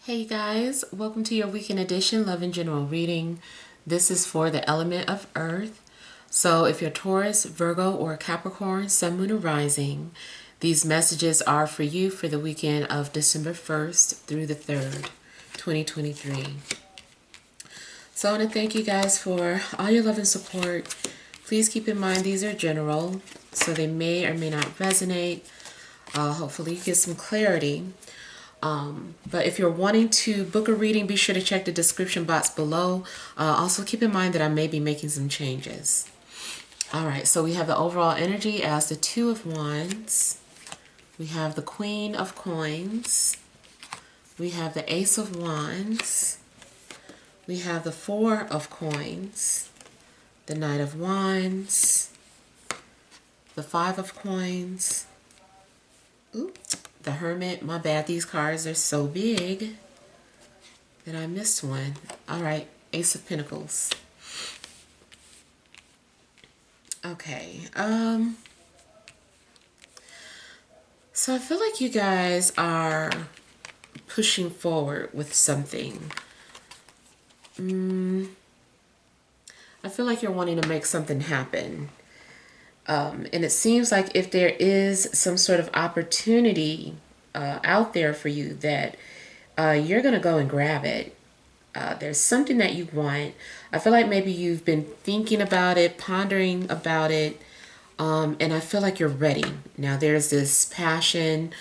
Hey guys, welcome to your weekend edition Love and General reading. This is for the element of Earth. So if you're Taurus, Virgo, or Capricorn, Sun, Moon, or Rising, these messages are for you for the weekend of December 1st through the 3rd, 2023. So I want to thank you guys for all your love and support. Please keep in mind these are general, so they may or may not resonate. Hopefully you get some clarity. But if you're wanting to book a reading, be sure to check the description box below. Also keep in mind that I may be making some changes. All right, so we have the overall energy as the Two of Wands. We have the Queen of Coins. We have the Ace of Wands. We have the Four of Coins. The Knight of Wands. The Five of Coins. Oops. The Hermit. My bad, these cards are so big that I missed one. All right, Ace of Pentacles. Okay, so I feel like you guys are pushing forward with something. I feel like you're wanting to make something happen. And it seems like if there is some sort of opportunity out there for you that you're going to go and grab it. There's something that you want. I feel like maybe you've been thinking about it, pondering about it, and I feel like you're ready. Now there's this passion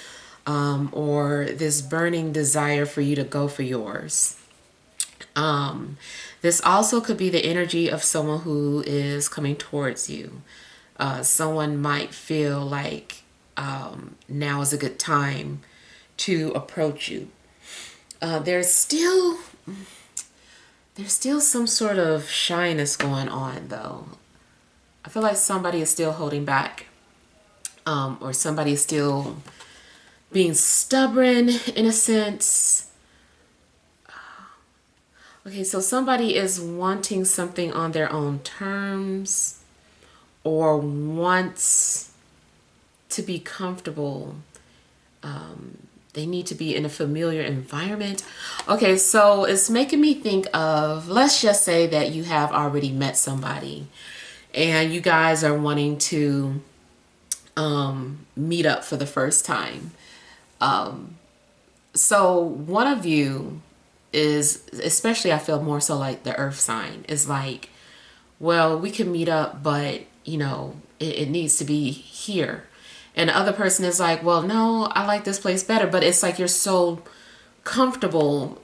or this burning desire for you to go for yours. This also could be the energy of someone who is coming towards you. Someone might feel like now is a good time to approach you. There's still some sort of shyness going on, though. I feel like somebody is still holding back, or somebody is still being stubborn in a sense. Okay, so somebody is wanting something on their own terms, or wants to be comfortable. They need to be in a familiar environment. Okay, so it's making me think of, let's just say that you have already met somebody and you guys are wanting to meet up for the first time. So one of you is, especially I feel more so like the earth sign, is like, well, we can meet up, but you know, it needs to be here. And the other person is like, well, no, I like this place better. But it's like you're so comfortable.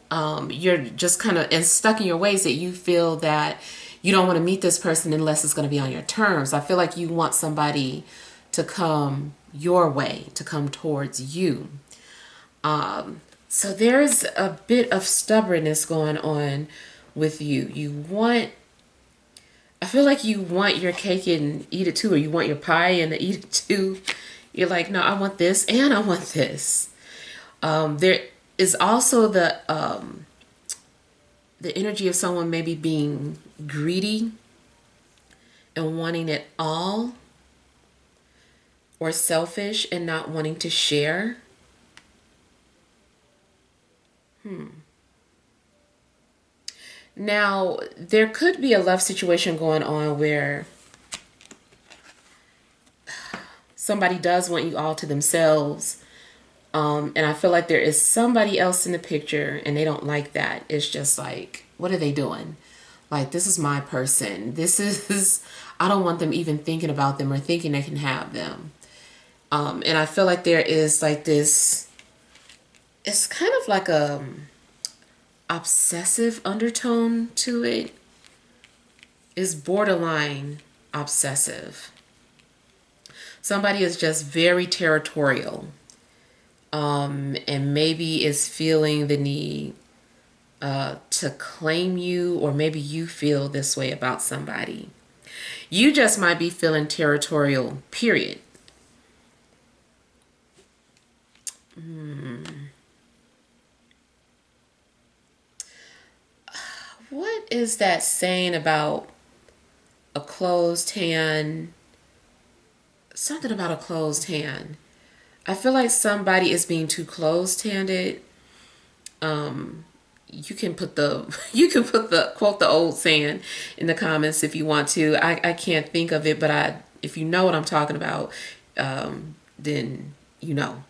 You're just kind of stuck in your ways that you feel that you don't want to meet this person unless it's going to be on your terms. I feel like you want somebody to come your way, to come towards you. So there's a bit of stubbornness going on with you. I feel like you want your cake and eat it too, or you want your pie and eat it too. You're like, no, I want this and I want this. There is also the energy of someone maybe being greedy and wanting it all, or selfish and not wanting to share. Now, there could be a love situation going on where somebody does want you all to themselves. And I feel like there is somebody else in the picture and they don't like that. It's just like, what are they doing? Like, this is my person. I don't want them even thinking about them or thinking they can have them. And I feel like there is like this, it's kind of like a obsessive undertone to it. Is borderline obsessive. Somebody is just very territorial, and maybe is feeling the need to claim you, or maybe you feel this way about somebody. You just might be feeling territorial, period. What is that saying about a closed hand? Something about a closed hand. I feel like somebody is being too closed-handed, You can put the quote the old saying in the comments if you want to. I can't think of it, but if you know what I'm talking about, then you know.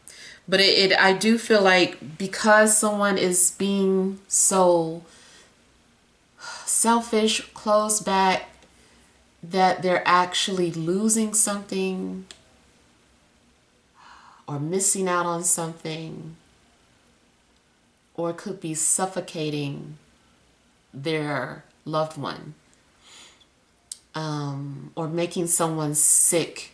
But I do feel like because someone is being so selfish, closed back, that they're actually losing something or missing out on something, or it could be suffocating their loved one, or making someone sick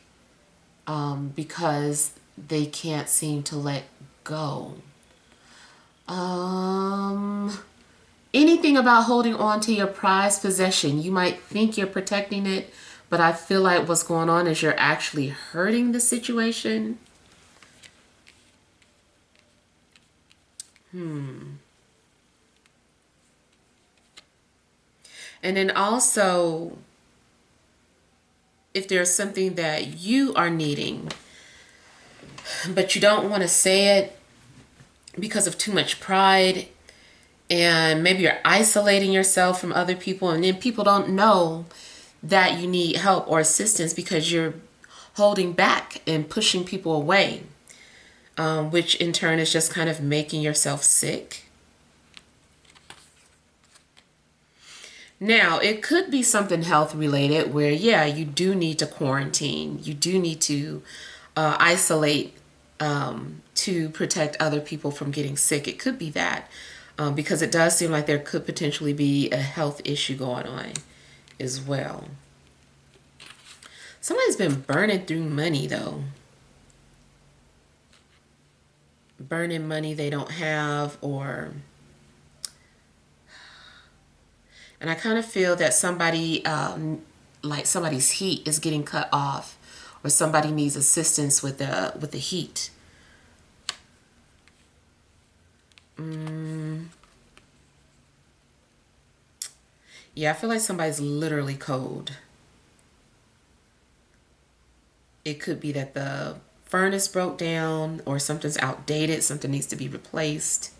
because they can't seem to let go. Anything about holding on to your prized possession. You might think you're protecting it, but I feel like what's going on is you're actually hurting the situation. And then also, if there's something that you are needing, but you don't want to say it because of too much pride, and maybe you're isolating yourself from other people, and then people don't know that you need help or assistance because you're holding back and pushing people away, which in turn is just kind of making yourself sick. Now, it could be something health related where, yeah, you do need to quarantine. You do need to isolate to protect other people from getting sick. It could be that because it does seem like there could potentially be a health issue going on as well. Somebody's been burning through money, though. Burning money they don't have, or... And I kind of feel that somebody, like somebody's heat is getting cut off, or somebody needs assistance with the heat. Yeah, I feel like somebody's literally cold. It could be that the furnace broke down, or something's outdated, something needs to be replaced.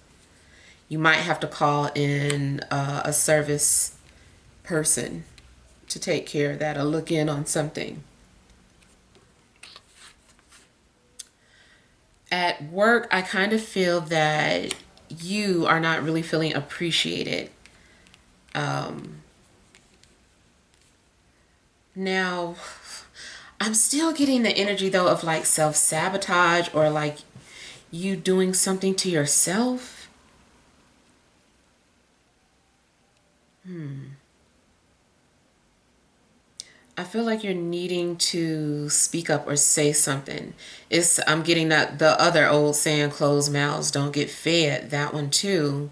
You might have to call in a service person to take care of that or look in on something. At work, I kind of feel that you are not really feeling appreciated. Now, I'm still getting the energy though of like self-sabotage, or like you doing something to yourself. I feel like you're needing to speak up or say something. I'm getting that the other old saying, closed mouths don't get fed, that one too.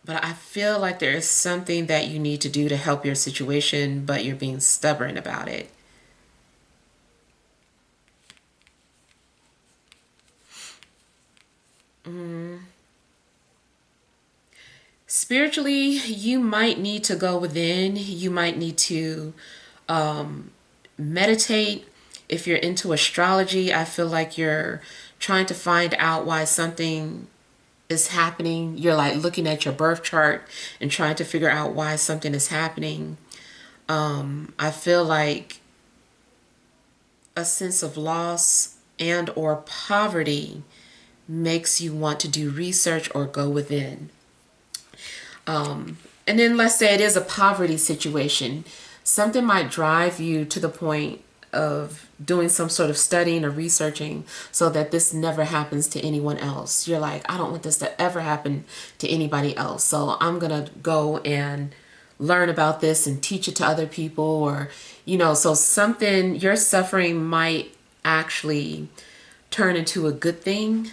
But I feel like there is something that you need to do to help your situation, but you're being stubborn about it. Spiritually, you might need to go within. You might need to meditate. If you're into astrology, I feel like you're trying to find out why something is happening. You're like looking at your birth chart and trying to figure out why something is happening. I feel like a sense of loss and or poverty makes you want to do research or go within. And then let's say it is a poverty situation. Something might drive you to the point of doing some sort of studying or researching so that this never happens to anyone else. You're like, I don't want this to ever happen to anybody else. So I'm going to go and learn about this and teach it to other people, or, so something, your suffering might actually turn into a good thing.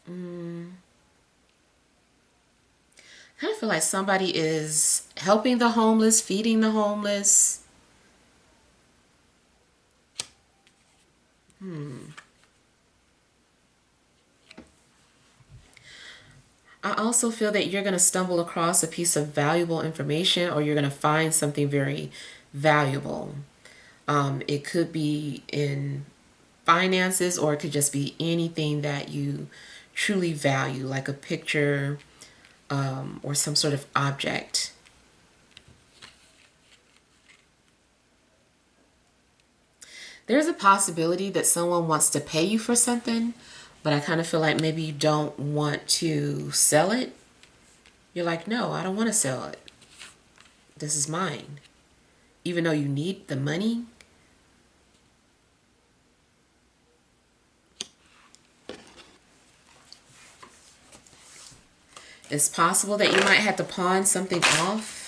I kind of feel like somebody is helping the homeless, feeding the homeless. I also feel that you're going to stumble across a piece of valuable information, or you're going to find something very valuable. It could be in finances, or it could just be anything that you truly value, like a picture, or some sort of object. There's a possibility that someone wants to pay you for something, but I kind of feel like maybe you don't want to sell it. You're like, no, I don't want to sell it. This is mine. Even though you need the money. It's possible that you might have to pawn something off.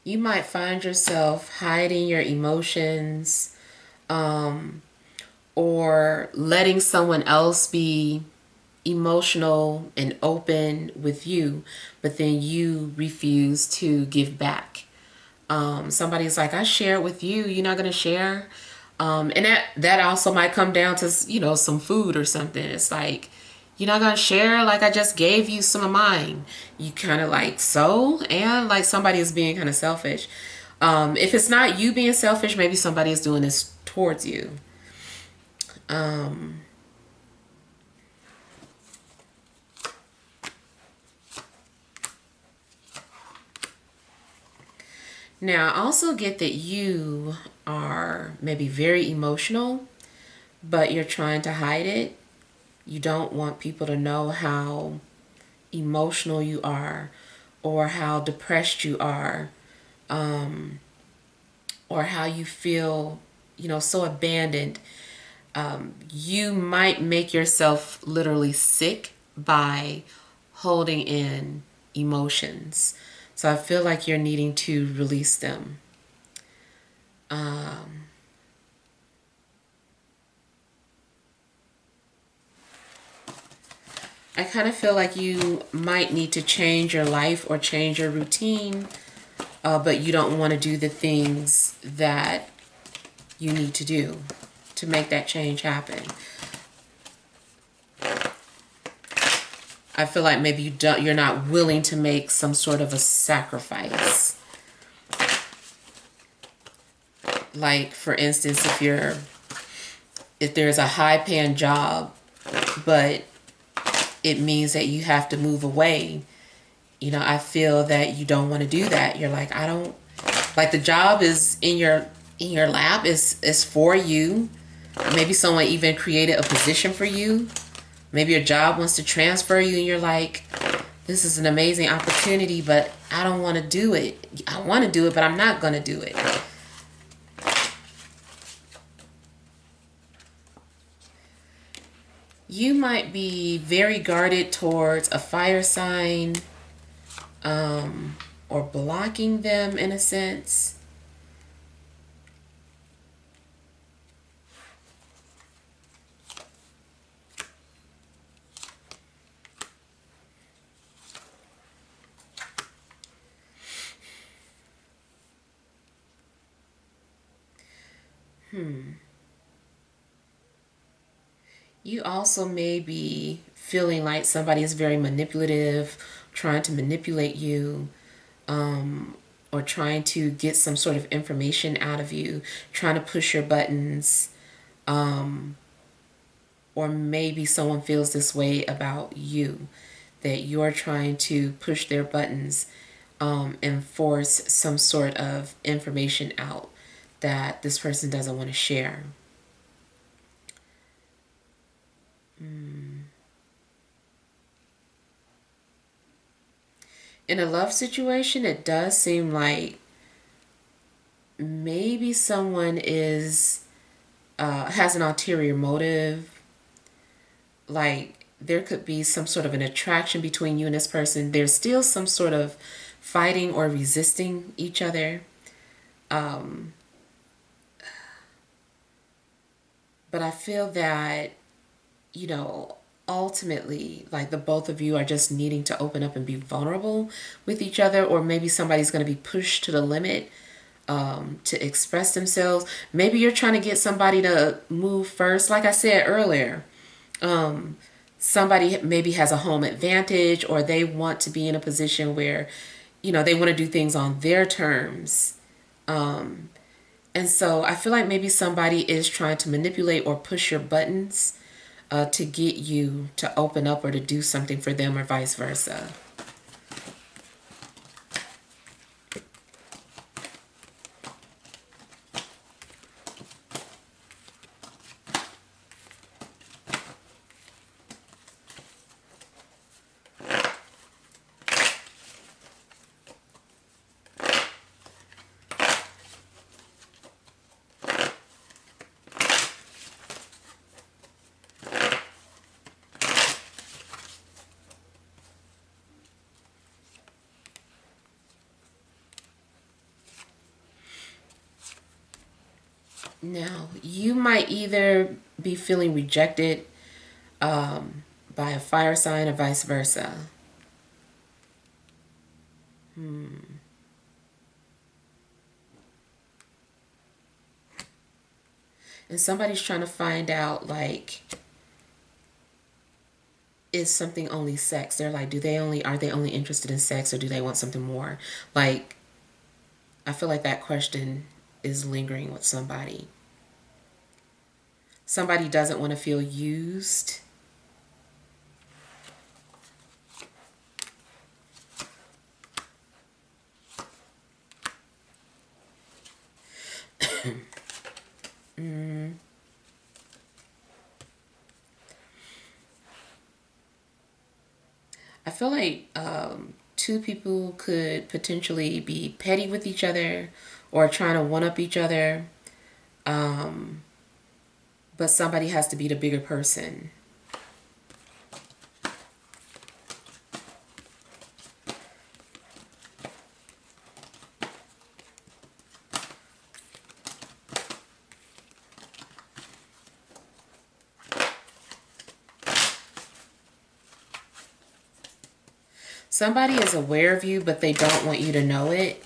You might find yourself hiding your emotions, or letting someone else be emotional and open with you, but then you refuse to give back. Somebody's like, I share with you, you're not going to share. And that also might come down to, some food or something. It's like, you're not going to share, like I just gave you some of mine. You kind of like, so? And like somebody is being kind of selfish. If it's not you being selfish, maybe somebody is doing this towards you. Now, I also get that you are maybe very emotional, but you're trying to hide it. You don't want people to know how emotional you are, or how depressed you are, or how you feel, so abandoned. You might make yourself literally sick by holding in emotions. So I feel like you're needing to release them. I kind of feel like you might need to change your life or change your routine, but you don't want to do the things that you need to do to make that change happen. I feel like maybe you're not willing to make some sort of a sacrifice. Like, for instance, if there's a high paying job, but it means that you have to move away, I feel that you don't want to do that. You're like, I don't like, the job is in your lap, is for you. Maybe someone even created a position for you. Maybe your job wants to transfer you and you're like, this is an amazing opportunity, but I don't want to do it. I want to do it, but I'm not going to do it. You might be very guarded towards a fire sign, or blocking them in a sense. You also may be feeling like somebody is very manipulative, trying to manipulate you, or trying to get some sort of information out of you, trying to push your buttons. Or maybe someone feels this way about you, that you're trying to push their buttons, and force some sort of information out that this person doesn't want to share. In a love situation, it does seem like maybe someone has an ulterior motive. Like, there could be some sort of an attraction between you and this person. There's still some sort of fighting or resisting each other. But I feel that, you know, ultimately, like the both of you are just needing to open up and be vulnerable with each other, or maybe somebody's going to be pushed to the limit to express themselves. Maybe you're trying to get somebody to move first. Like I said earlier, somebody maybe has a home advantage, or they want to be in a position where, you know, they want to do things on their terms. And so I feel like maybe somebody is trying to manipulate or push your buttons to get you to open up or to do something for them, or vice versa. Now, you might either be feeling rejected by a fire sign, or vice versa. And somebody's trying to find out, like, is something only sex? They're like, are they only interested in sex, or do they want something more? Like, I feel like that question is lingering with somebody. Somebody doesn't want to feel used. I feel like two people could potentially be petty with each other, or trying to one up each other, but somebody has to be the bigger person. Somebody is aware of you, but they don't want you to know it.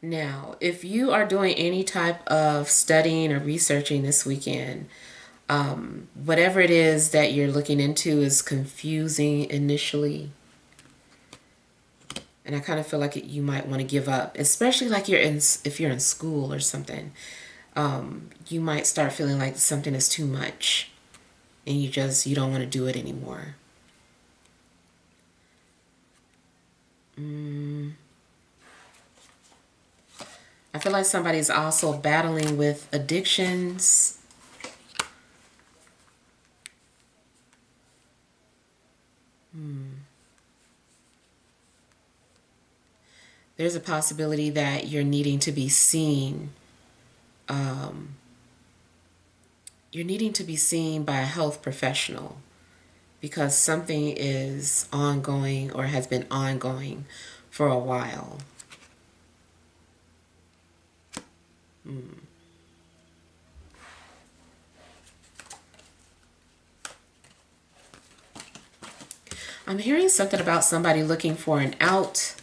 Now, if you are doing any type of studying or researching this weekend, whatever it is that you're looking into is confusing initially. And I kind of feel like you might want to give up, especially like if you're in school or something. You might start feeling like something is too much, and you don't want to do it anymore. I feel like somebody's also battling with addictions. There's a possibility that you're needing to be seen. You're needing to be seen by a health professional because something is ongoing or has been ongoing for a while. I'm hearing something about somebody looking for an out,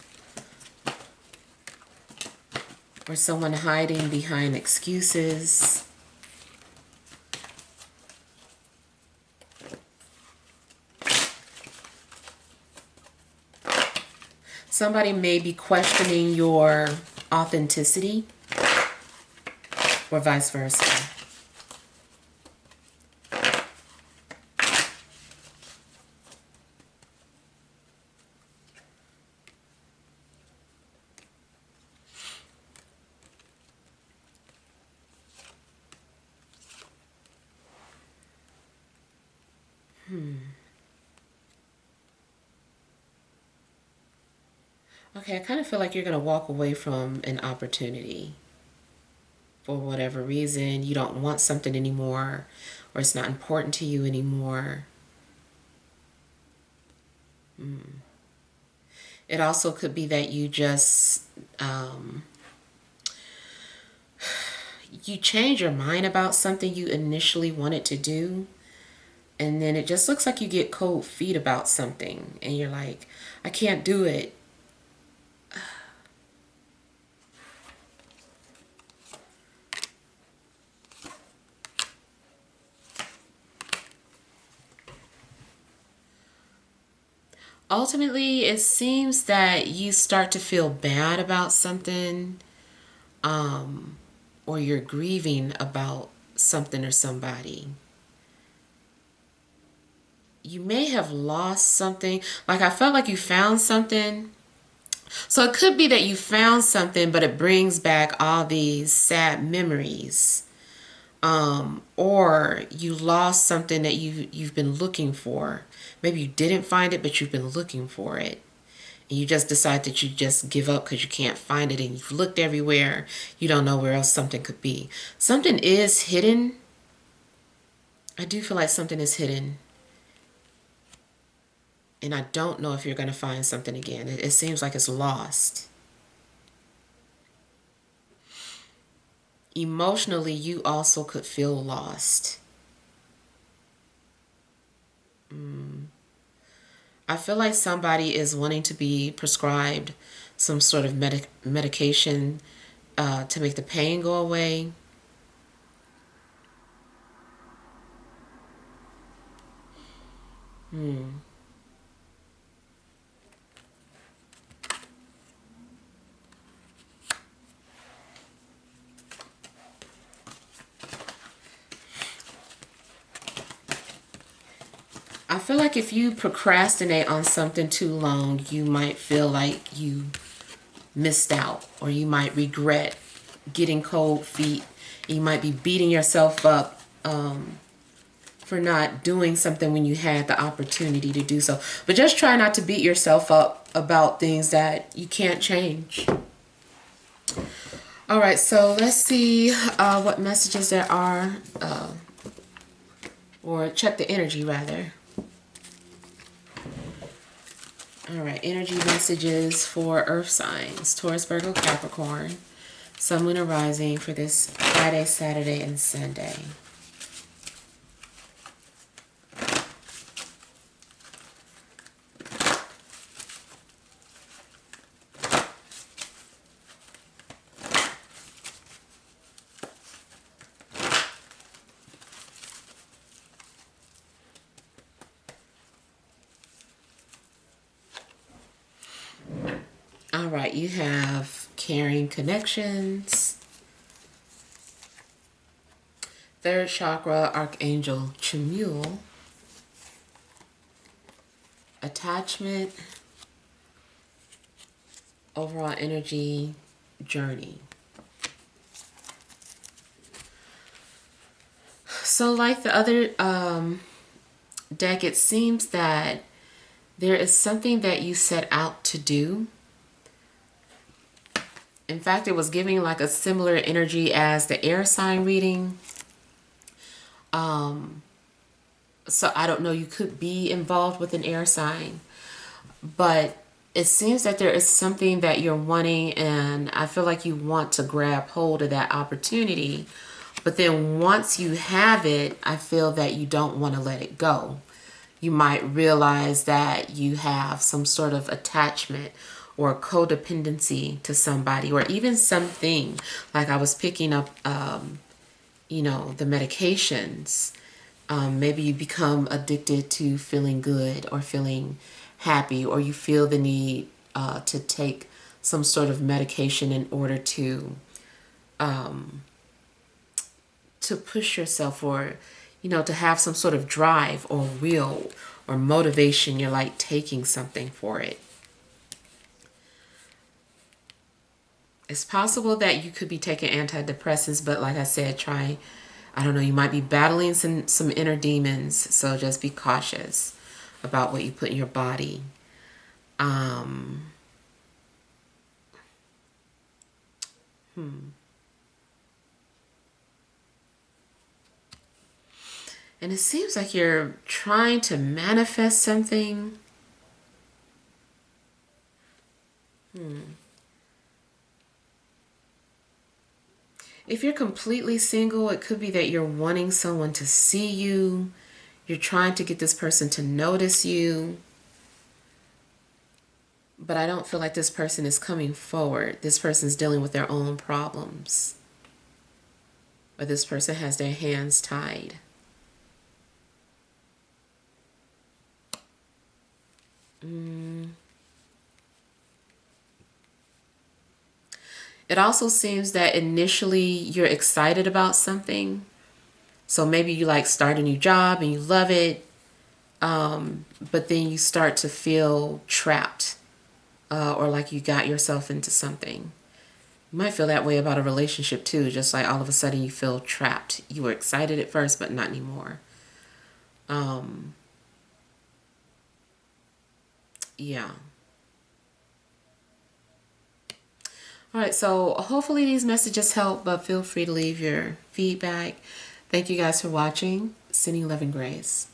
or someone hiding behind excuses. Somebody may be questioning your authenticity, or vice versa. Okay, I kind of feel like you're going to walk away from an opportunity for whatever reason. You don't want something anymore, or it's not important to you anymore. It also could be that you just you change your mind about something you initially wanted to do, and then it just looks like you get cold feet about something, and you're like, I can't do it. Ultimately, it seems that you start to feel bad about something, or you're grieving about something or somebody. You may have lost something. Like, I felt like you found something. So it could be that you found something, but it brings back all these sad memories. Or you lost something that you've been looking for. Maybe you didn't find it, but you've been looking for it. And you just decide that you just give up because you can't find it, and you've looked everywhere. You don't know where else something could be. Something is hidden. I do feel like something is hidden. And I don't know if you're going to find something again. It seems like it's lost. Emotionally, you also could feel lost. I feel like somebody is wanting to be prescribed some sort of medication to make the pain go away. I feel like if you procrastinate on something too long, you might feel like you missed out, or you might regret getting cold feet. You might be beating yourself up for not doing something when you had the opportunity to do so. But just try not to beat yourself up about things that you can't change. All right, so let's see what messages there are, or check the energy rather. All right, energy messages for Earth signs, Taurus, Virgo, Capricorn, Sun, Moon, and Rising for this Friday, Saturday, and Sunday. All right, you have caring connections, third chakra, Archangel Chamuel, attachment, overall energy, journey. So like the other deck, it seems that there is something that you set out to do. In fact, it was giving like a similar energy as the air sign reading. So I don't know, you could be involved with an air sign, but it seems that there is something that you're wanting, and I feel like you want to grab hold of that opportunity. But then once you have it, I feel that you don't want to let it go. You might realize that you have some sort of attachment or codependency to somebody, or even something. Like I was picking up, the medications. Maybe you become addicted to feeling good or feeling happy, or you feel the need to take some sort of medication in order to push yourself, or to have some sort of drive or will or motivation. You're like taking something for it. It's possible that you could be taking antidepressants, but like I said, I don't know, you might be battling some inner demons, so just be cautious about what you put in your body. And it seems like you're trying to manifest something. If you're completely single, it could be that you're wanting someone to see you. You're trying to get this person to notice you. But I don't feel like this person is coming forward. This person's dealing with their own problems. Or this person has their hands tied. It also seems that initially you're excited about something. So maybe you like start a new job and you love it. But then you start to feel trapped. Or like you got yourself into something. You might feel that way about a relationship too. Just like all of a sudden you feel trapped. You were excited at first, but not anymore. Yeah. All right, so hopefully these messages help, but feel free to leave your feedback. Thank you guys for watching. Sending love and grace.